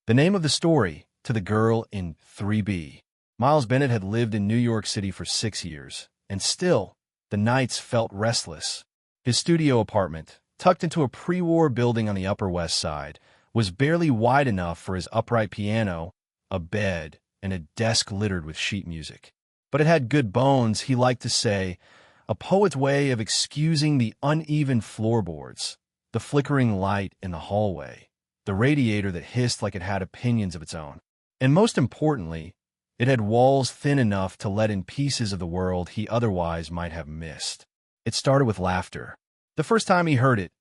The name of the story, To the Girl in 3B. Miles Bennett had lived in New York City for 6 years, and still, the nights felt restless. His studio apartment, tucked into a pre-war building on the Upper West Side, was barely wide enough for his upright piano, a bed, and a desk littered with sheet music. But it had good bones, he liked to say, a poet's way of excusing the uneven floorboards, the flickering light in the hallway, the radiator that hissed like it had opinions of its own. And most importantly, it had walls thin enough to let in pieces of the world he otherwise might have missed. It started with laughter. The first time he heard it,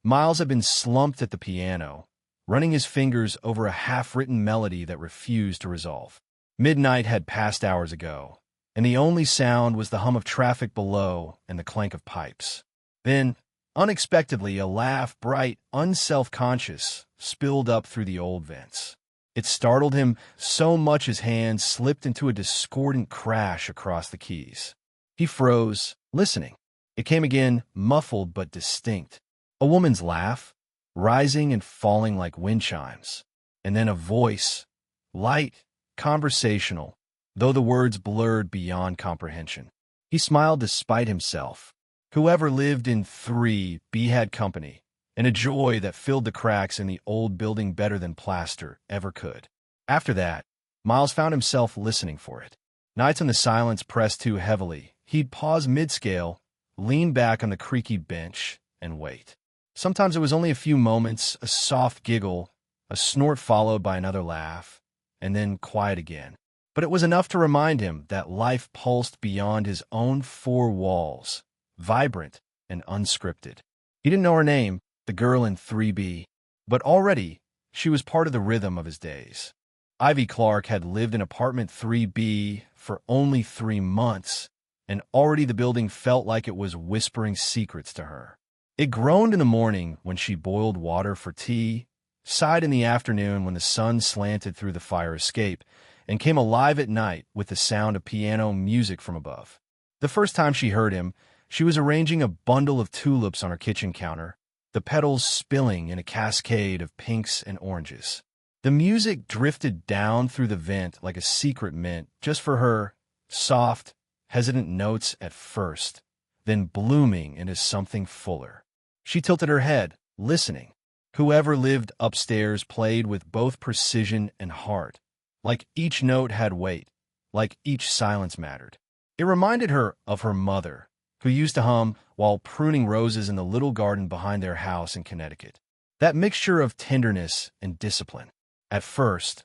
Miles had been slumped at the piano, running his fingers over a half-written melody that refused to resolve. Midnight had passed hours ago, and the only sound was the hum of traffic below and the clank of pipes. Then, unexpectedly, a laugh, bright, unself-conscious, spilled up through the old vents. It startled him so much his hand slipped into a discordant crash across the keys. He froze, listening. It came again, muffled but distinct. A woman's laugh, rising and falling like wind chimes. And then a voice, light, conversational, though the words blurred beyond comprehension. He smiled despite himself. Whoever lived in 3B had company, and a joy that filled the cracks in the old building better than plaster ever could. After that, Miles found himself listening for it. Nights when the silence pressed too heavily, he'd pause mid-scale, lean back on the creaky bench, and wait. Sometimes it was only a few moments, a soft giggle, a snort followed by another laugh, and then quiet again. But it was enough to remind him that life pulsed beyond his own four walls, vibrant and unscripted. He didn't know her name, the girl in 3B, but already she was part of the rhythm of his days. Ivy Clark had lived in apartment 3B for only 3 months, and already the building felt like it was whispering secrets to her. It groaned in the morning when she boiled water for tea, sighed in the afternoon when the sun slanted through the fire escape, and came alive at night with the sound of piano music from above. The first time she heard him, she was arranging a bundle of tulips on her kitchen counter, the petals spilling in a cascade of pinks and oranges. The music drifted down through the vent like a secret meant just for her, soft, hesitant notes at first, then blooming into something fuller. She tilted her head, listening. Whoever lived upstairs played with both precision and heart, like each note had weight, like each silence mattered. It reminded her of her mother, who used to hum while pruning roses in the little garden behind their house in Connecticut. That mixture of tenderness and discipline. At first,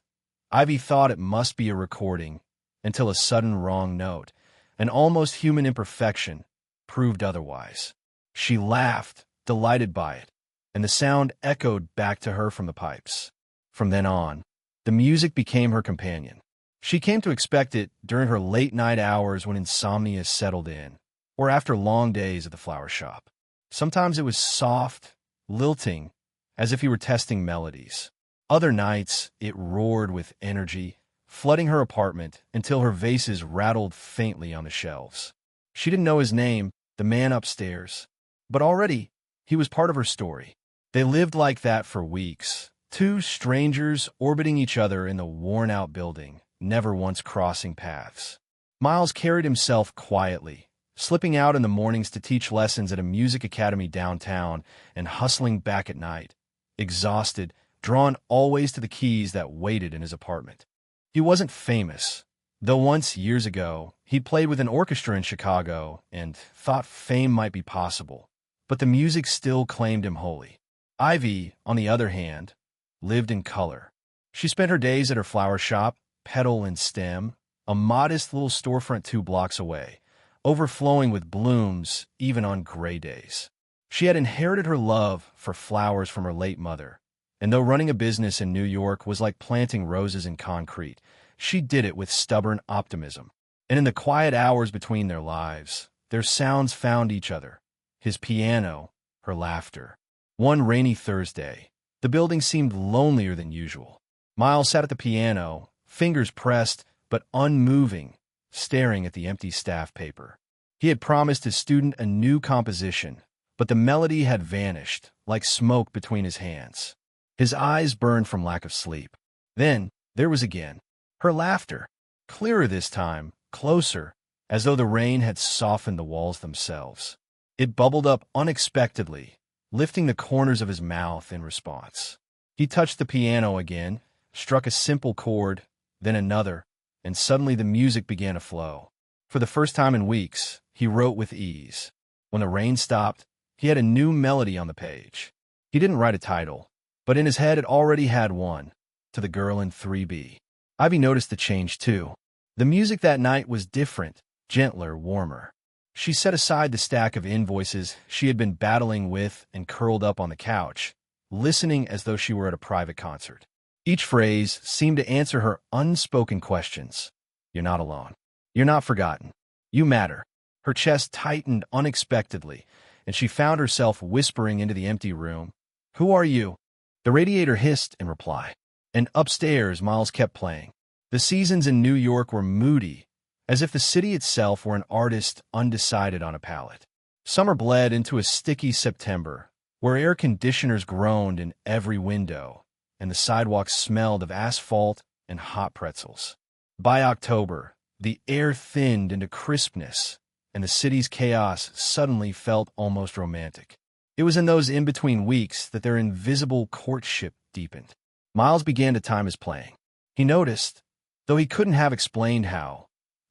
Ivy thought it must be a recording, until a sudden wrong note, an almost human imperfection, proved otherwise. She laughed, delighted by it, and the sound echoed back to her from the pipes. From then on, the music became her companion. She came to expect it during her late-night hours when insomnia settled in, or after long days at the flower shop. Sometimes it was soft, lilting, as if he were testing melodies. Other nights, it roared with energy, flooding her apartment until her vases rattled faintly on the shelves. She didn't know his name, the man upstairs, but already he was part of her story. They lived like that for weeks, two strangers orbiting each other in the worn-out building, never once crossing paths. Miles carried himself quietly, slipping out in the mornings to teach lessons at a music academy downtown and hustling back at night, exhausted, drawn always to the keys that waited in his apartment. He wasn't famous, though once, years ago, he'd played with an orchestra in Chicago and thought fame might be possible, but the music still claimed him wholly. Ivy, on the other hand, lived in color. She spent her days at her flower shop, petal and stem, a modest little storefront 2 blocks away, overflowing with blooms even on gray days. She had inherited her love for flowers from her late mother, and though running a business in New York was like planting roses in concrete, she did it with stubborn optimism. And in the quiet hours between their lives, their sounds found each other. His piano, her laughter. One rainy Thursday, the building seemed lonelier than usual. Miles sat at the piano, fingers pressed but unmoving, staring at the empty staff paper. He had promised his student a new composition, but the melody had vanished, like smoke between his hands. His eyes burned from lack of sleep. Then, there was again. Her laughter. Clearer this time, closer, as though the rain had softened the walls themselves. It bubbled up unexpectedly, lifting the corners of his mouth in response. He touched the piano again, struck a simple chord, then another, and suddenly the music began to flow. For the first time in weeks, he wrote with ease. When the rain stopped, he had a new melody on the page. He didn't write a title, but in his head it already had one, To the Girl in 3B. Ivy noticed the change too. The music that night was different, gentler, warmer. She set aside the stack of invoices she had been battling with and curled up on the couch, listening as though she were at a private concert. Each phrase seemed to answer her unspoken questions. You're not alone. You're not forgotten. You matter. Her chest tightened unexpectedly, and she found herself whispering into the empty room. Who are you? The radiator hissed in reply. And upstairs, Miles kept playing. The seasons in New York were moody, as if the city itself were an artist undecided on a palette. Summer bled into a sticky September, where air conditioners groaned in every window, and the sidewalks smelled of asphalt and hot pretzels. By October, the air thinned into crispness, and the city's chaos suddenly felt almost romantic. It was in those in-between weeks that their invisible courtship deepened. Miles began to time his playing. He noticed, though he couldn't have explained how,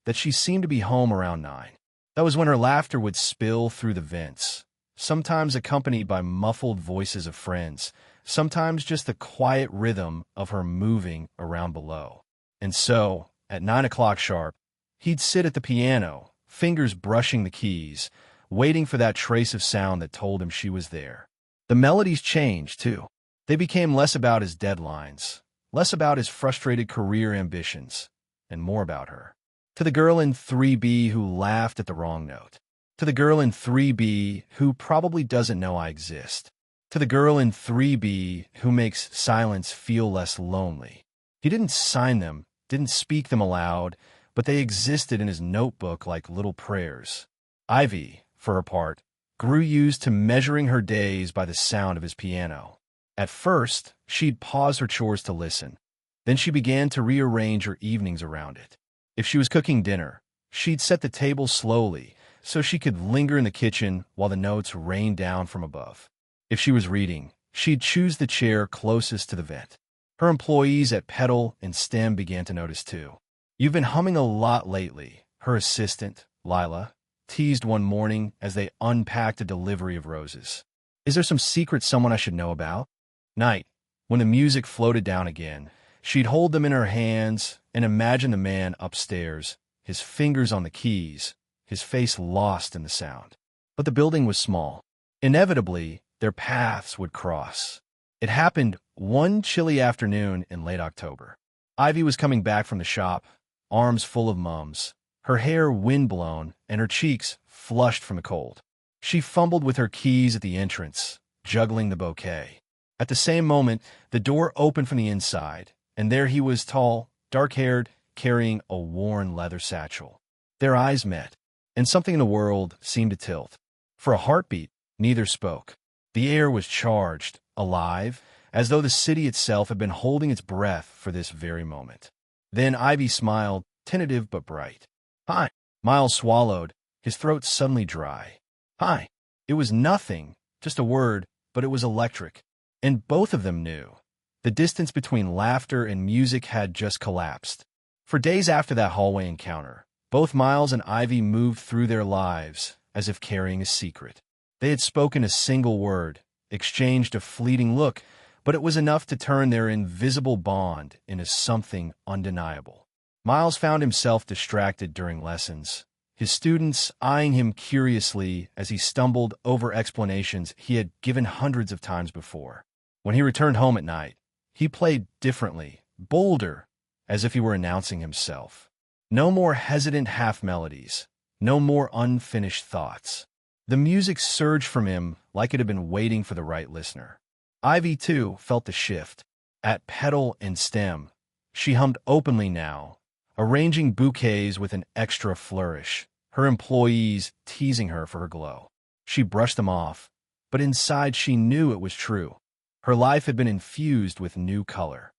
that she seemed to be home around 9. That was when her laughter would spill through the vents, sometimes accompanied by muffled voices of friends, sometimes just the quiet rhythm of her moving around below. And so, at 9 o'clock sharp, he'd sit at the piano, fingers brushing the keys, waiting for that trace of sound that told him she was there. The melodies changed, too. They became less about his deadlines, less about his frustrated career ambitions, and more about her. To the girl in 3B who laughed at the wrong note. To the girl in 3B who probably doesn't know I exist. To the girl in 3B who makes silence feel less lonely. He didn't sign them, didn't speak them aloud, but they existed in his notebook like little prayers. Ivy, for her part, grew used to measuring her days by the sound of his piano. At first, she'd pause her chores to listen. Then she began to rearrange her evenings around it. If she was cooking dinner, she'd set the table slowly so she could linger in the kitchen while the notes rained down from above. If she was reading, she'd choose the chair closest to the vent. Her employees at Pedal and STEM began to notice too. You've been humming a lot lately, her assistant, Lila, teased one morning as they unpacked a delivery of roses. Is there some secret someone I should know about? Night, when the music floated down again, she'd hold them in her hands and imagine the man upstairs, his fingers on the keys, his face lost in the sound. But the building was small. Inevitably, their paths would cross. It happened one chilly afternoon in late October. Ivy was coming back from the shop, arms full of mums, her hair windblown and her cheeks flushed from the cold. She fumbled with her keys at the entrance, juggling the bouquet. At the same moment, the door opened from the inside, and there he was, tall, dark-haired, carrying a worn leather satchel. Their eyes met, and something in the world seemed to tilt. For a heartbeat, neither spoke. The air was charged, alive, as though the city itself had been holding its breath for this very moment. Then Ivy smiled, tentative but bright. Hi. Miles swallowed, his throat suddenly dry. Hi. It was nothing, just a word, but it was electric. And both of them knew. The distance between laughter and music had just collapsed. For days after that hallway encounter, both Miles and Ivy moved through their lives as if carrying a secret. They had spoken a single word, exchanged a fleeting look, but it was enough to turn their invisible bond into something undeniable. Miles found himself distracted during lessons, his students eyeing him curiously as he stumbled over explanations he had given hundreds of times before. When he returned home at night, he played differently, bolder, as if he were announcing himself. No more hesitant half-melodies, no more unfinished thoughts. The music surged from him like it had been waiting for the right listener. Ivy, too, felt the shift. At Pedal and Stem, she hummed openly now, arranging bouquets with an extra flourish, her employees teasing her for her glow. She brushed them off, but inside she knew it was true. Her life had been infused with new color.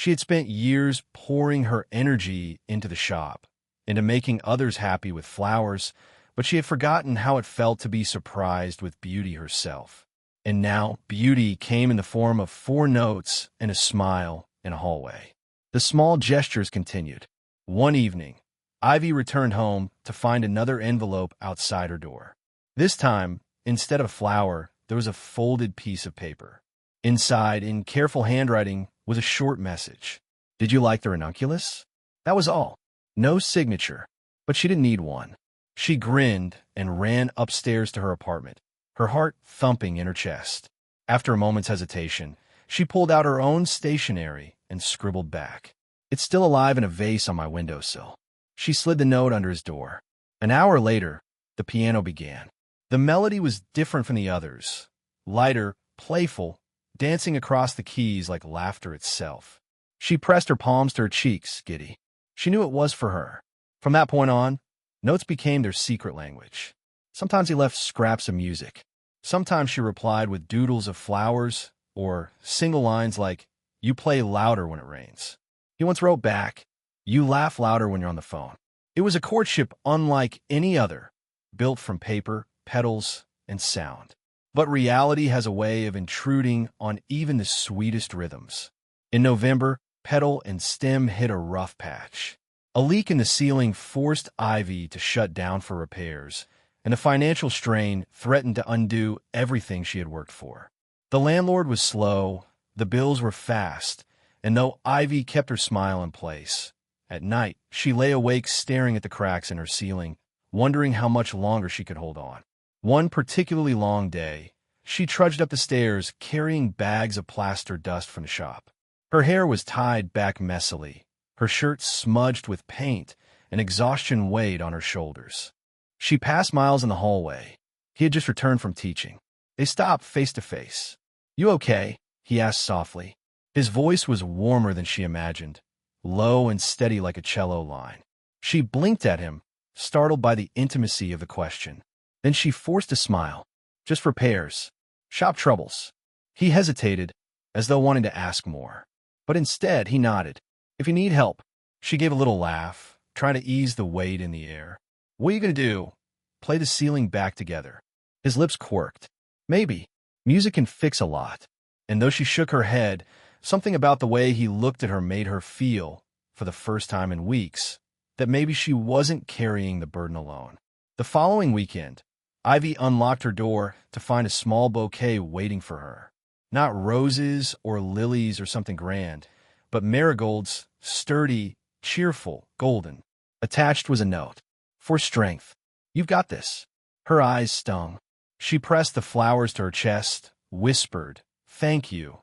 She had spent years pouring her energy into the shop, into making others happy with flowers, but she had forgotten how it felt to be surprised with beauty herself. And now, beauty came in the form of 4 notes and a smile in a hallway. The small gestures continued. One evening, Ivy returned home to find another envelope outside her door. This time, instead of a flower, there was a folded piece of paper. Inside, in careful handwriting, was a short message. "Did you like the ranunculus?" That was all. No signature, but she didn't need one. She grinned and ran upstairs to her apartment, her heart thumping in her chest. After a moment's hesitation, she pulled out her own stationery and scribbled back. "It's still alive in a vase on my windowsill." She slid the note under his door. An hour later, the piano began. The melody was different from the others, lighter, playful, dancing across the keys like laughter itself. She pressed her palms to her cheeks, giddy. She knew it was for her. From that point on, notes became their secret language. Sometimes he left scraps of music. Sometimes she replied with doodles of flowers or single lines like, "You play louder when it rains." He once wrote back, "You laugh louder when you're on the phone." It was a courtship unlike any other, built from paper, petals, and sound. But reality has a way of intruding on even the sweetest rhythms. In November, petal and stem hit a rough patch. A leak in the ceiling forced Ivy to shut down for repairs, and the financial strain threatened to undo everything she had worked for. The landlord was slow, the bills were fast, and though Ivy kept her smile in place, at night she lay awake staring at the cracks in her ceiling, wondering how much longer she could hold on. One particularly long day, she trudged up the stairs carrying bags of plaster dust from the shop. Her hair was tied back messily, her shirt smudged with paint, and exhaustion weighed on her shoulders. She passed Miles in the hallway. He had just returned from teaching. They stopped face to face. "You okay?" he asked softly. His voice was warmer than she imagined, low and steady like a cello line. She blinked at him, startled by the intimacy of the question. Then she forced a smile. "Just repairs. Shop troubles." He hesitated, as though wanting to ask more. But instead, he nodded. "If you need help." She gave a little laugh, trying to ease the weight in the air. "What are you going to do? Play the ceiling back together?" His lips quirked. "Maybe. Music can fix a lot." And though she shook her head, something about the way he looked at her made her feel, for the first time in weeks, that maybe she wasn't carrying the burden alone. The following weekend, Ivy unlocked her door to find a small bouquet waiting for her. Not roses or lilies or something grand, but marigolds, sturdy, cheerful, golden. Attached was a note. "For strength. You've got this." Her eyes stung. She pressed the flowers to her chest, whispered, "Thank you,"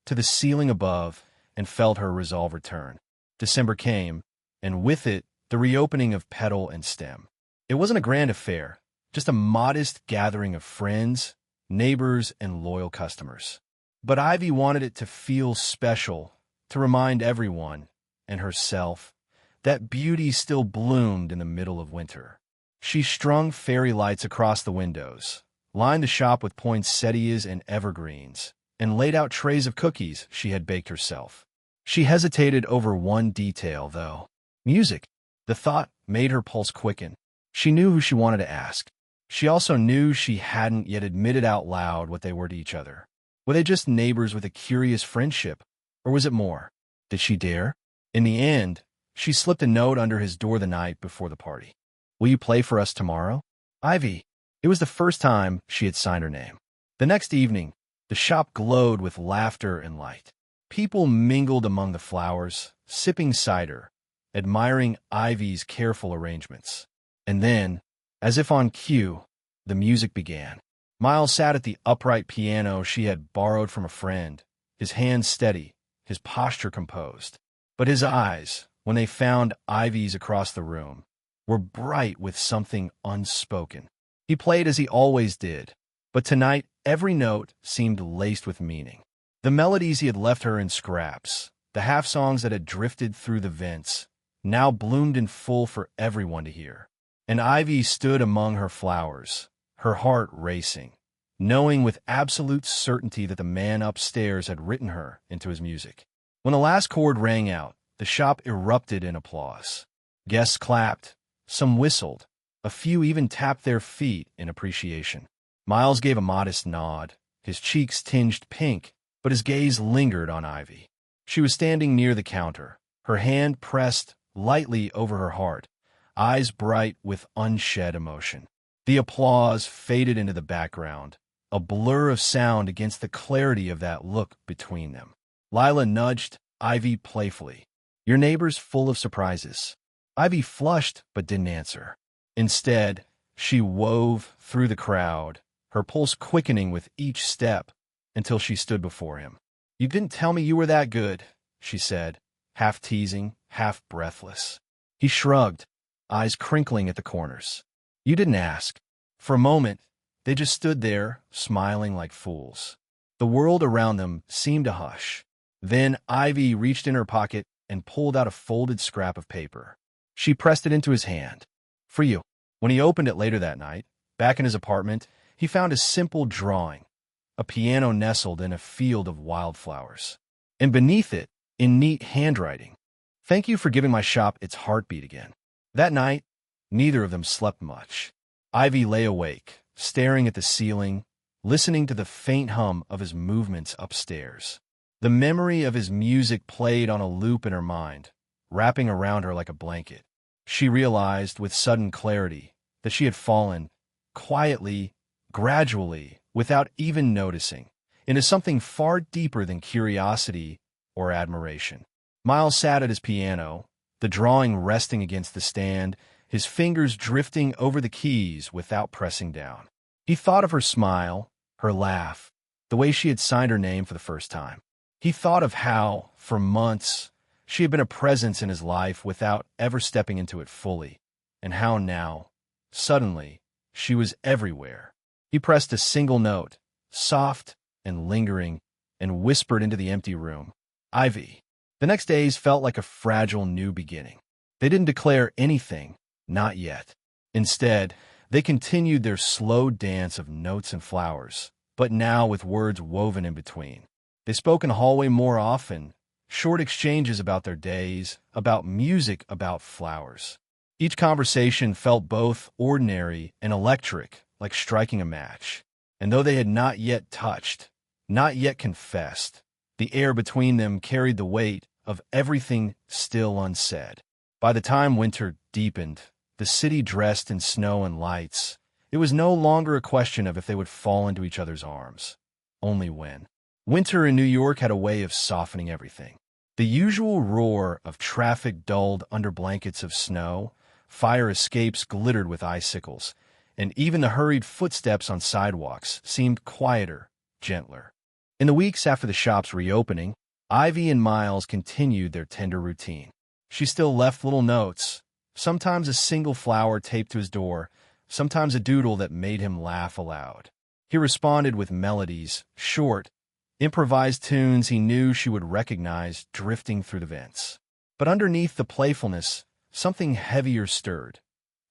to the ceiling above, and felt her resolve return. December came, and with it, the reopening of petal and stem. It wasn't a grand affair, just a modest gathering of friends, neighbors, and loyal customers. But Ivy wanted it to feel special, to remind everyone, and herself, that beauty still bloomed in the middle of winter. She strung fairy lights across the windows, lined the shop with poinsettias and evergreens, and laid out trays of cookies she had baked herself. She hesitated over one detail, though. Music. The thought made her pulse quicken. She knew who she wanted to ask. She also knew she hadn't yet admitted out loud what they were to each other. Were they just neighbors with a curious friendship, or was it more? Did she dare? In the end, she slipped a note under his door the night before the party. "Will you play for us tomorrow?" Ivy. It was the first time she had signed her name. The next evening, the shop glowed with laughter and light. People mingled among the flowers, sipping cider, admiring Ivy's careful arrangements. And then, as if on cue, the music began. Miles sat at the upright piano she had borrowed from a friend, his hands steady, his posture composed. But his eyes, when they found Ivy's across the room, were bright with something unspoken. He played as he always did, but tonight every note seemed laced with meaning. The melodies he had left her in scraps, the half-songs that had drifted through the vents, now bloomed in full for everyone to hear. And Ivy stood among her flowers, her heart racing, knowing with absolute certainty that the man upstairs had written her into his music. When the last chord rang out, the shop erupted in applause. Guests clapped, some whistled, a few even tapped their feet in appreciation. Miles gave a modest nod, his cheeks tinged pink, but his gaze lingered on Ivy. She was standing near the counter, her hand pressed lightly over her heart, eyes bright with unshed emotion. The applause faded into the background, a blur of sound against the clarity of that look between them. Lila nudged Ivy playfully. "Your neighbor's full of surprises." Ivy flushed but didn't answer. Instead, she wove through the crowd, her pulse quickening with each step until she stood before him. "You didn't tell me you were that good," she said, half teasing, half breathless. He shrugged, eyes crinkling at the corners. "You didn't ask." For a moment, they just stood there, smiling like fools. The world around them seemed to hush. Then Ivy reached in her pocket and pulled out a folded scrap of paper. She pressed it into his hand. "For you." When he opened it later that night, back in his apartment, he found a simple drawing, a piano nestled in a field of wildflowers. And beneath it, in neat handwriting, "Thank you for giving my shop its heartbeat again." That night, neither of them slept much. Ivy lay awake, staring at the ceiling, listening to the faint hum of his movements upstairs. The memory of his music played on a loop in her mind, wrapping around her like a blanket. She realized with sudden clarity that she had fallen, quietly, gradually, without even noticing, into something far deeper than curiosity or admiration. Miles sat at his piano, the drawing resting against the stand, his fingers drifting over the keys without pressing down. He thought of her smile, her laugh, the way she had signed her name for the first time. He thought of how, for months, she had been a presence in his life without ever stepping into it fully, and how now, suddenly, she was everywhere. He pressed a single note, soft and lingering, and whispered into the empty room, "Ivy." The next days felt like a fragile new beginning. They didn't declare anything, not yet. Instead, they continued their slow dance of notes and flowers, but now with words woven in between. They spoke in the hallway more often, short exchanges about their days, about music, about flowers. Each conversation felt both ordinary and electric, like striking a match. And though they had not yet touched, not yet confessed, the air between them carried the weight of everything still unsaid. By the time winter deepened, the city dressed in snow and lights, it was no longer a question of if they would fall into each other's arms, only when. Winter in New York had a way of softening everything. The usual roar of traffic dulled under blankets of snow, fire escapes glittered with icicles, and even the hurried footsteps on sidewalks seemed quieter, gentler. In the weeks after the shop's reopening, Ivy and Miles continued their tender routine. She still left little notes, sometimes a single flower taped to his door, sometimes a doodle that made him laugh aloud. He responded with melodies, short, improvised tunes he knew she would recognize drifting through the vents. But underneath the playfulness, something heavier stirred,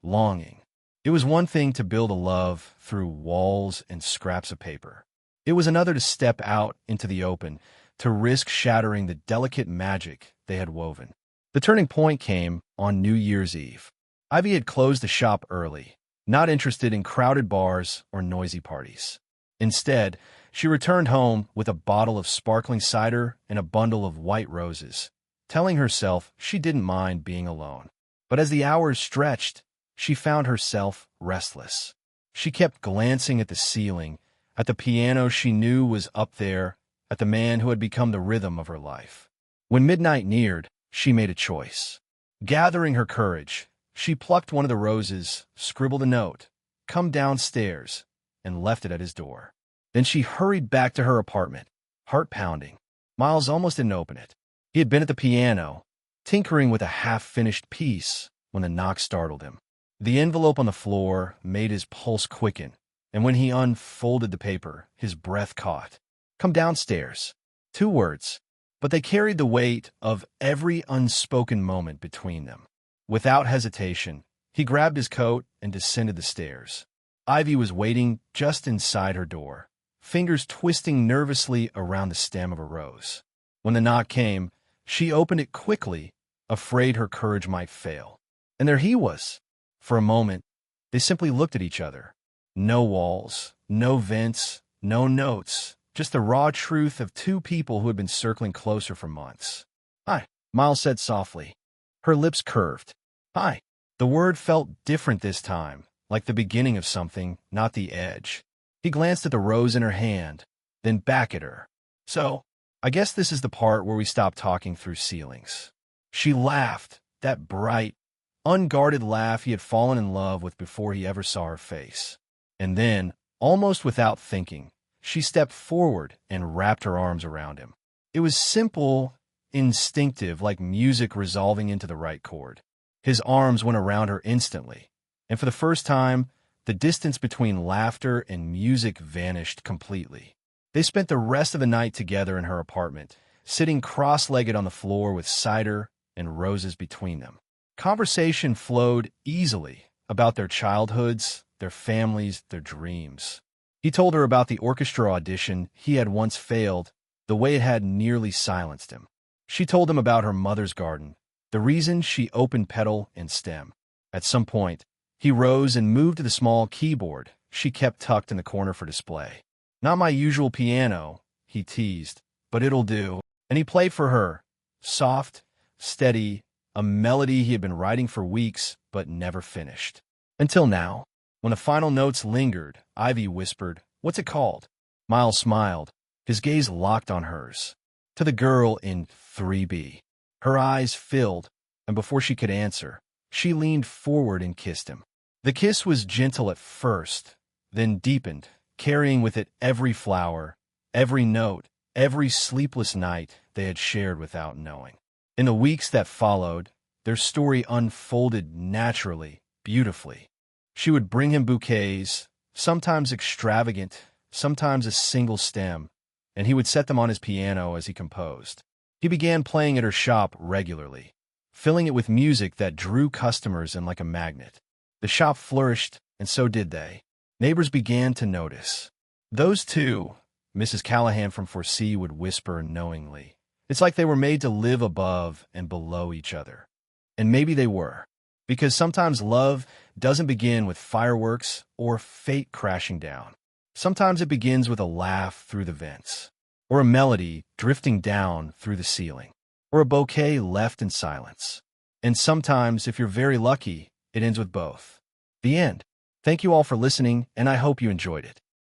longing. It was one thing to build a love through walls and scraps of paper. It was another to step out into the open, to risk shattering the delicate magic they had woven. The turning point came on New Year's Eve. Ivy had closed the shop early, not interested in crowded bars or noisy parties. Instead, she returned home with a bottle of sparkling cider and a bundle of white roses, telling herself she didn't mind being alone. But as the hours stretched, she found herself restless. She kept glancing at the ceiling, at the piano she knew was up there, at the man who had become the rhythm of her life. When midnight neared, she made a choice. Gathering her courage, she plucked one of the roses, scribbled a note, "Come downstairs," and left it at his door. Then she hurried back to her apartment, heart pounding. Miles almost didn't open it. He had been at the piano, tinkering with a half-finished piece, when the knock startled him. The envelope on the floor made his pulse quicken, and when he unfolded the paper, his breath caught. "Come downstairs." 2 words, but they carried the weight of every unspoken moment between them. Without hesitation, he grabbed his coat and descended the stairs. Ivy was waiting just inside her door, fingers twisting nervously around the stem of a rose. When the knock came, She opened it quickly, afraid her courage might fail. And there he was. For a moment, they simply looked at each other. No walls, no vents, no notes, just the raw truth of two people who had been circling closer for months. "Hi," Miles said softly. Her lips curved. "Hi." The word felt different this time, like the beginning of something, not the edge. He glanced at the rose in her hand, then back at her. "So, I guess this is the part where we stop talking through ceilings." She laughed, that bright, unguarded laugh he had fallen in love with before he ever saw her face. And then, almost without thinking, she stepped forward and wrapped her arms around him. It was simple, instinctive, like music resolving into the right chord. His arms went around her instantly, and for the first time, the distance between laughter and music vanished completely. They spent the rest of the night together in her apartment, sitting cross-legged on the floor with cider and roses between them. Conversation flowed easily about their childhoods, their families, their dreams. He told her about the orchestra audition he had once failed, the way it had nearly silenced him. She told him about her mother's garden, the reason she opened petal and stem. At some point, he rose and moved to the small keyboard she kept tucked in the corner for display. "Not my usual piano," he teased, "but it'll do." And he played for her, soft, steady, a melody he had been writing for weeks but never finished. Until now, when the final notes lingered, Ivy whispered, "What's it called?" Miles smiled, his gaze locked on hers. "To the girl in 3B. Her eyes filled, and before she could answer, she leaned forward and kissed him. The kiss was gentle at first, then deepened, carrying with it every flower, every note, every sleepless night they had shared without knowing. In the weeks that followed, their story unfolded naturally, beautifully. She would bring him bouquets, sometimes extravagant, sometimes a single stem, and he would set them on his piano as he composed. He began playing at her shop regularly, filling it with music that drew customers in like a magnet. The shop flourished, and so did they. Neighbors began to notice. "Those two," Mrs. Callahan from 4C would whisper knowingly. "It's like they were made to live above and below each other." And maybe they were, because sometimes love doesn't begin with fireworks or fate crashing down. Sometimes it begins with a laugh through the vents, or a melody drifting down through the ceiling, or a bouquet left in silence. And sometimes, if you're very lucky, it ends with both. The end. Thank you all for listening, and I hope you enjoyed it.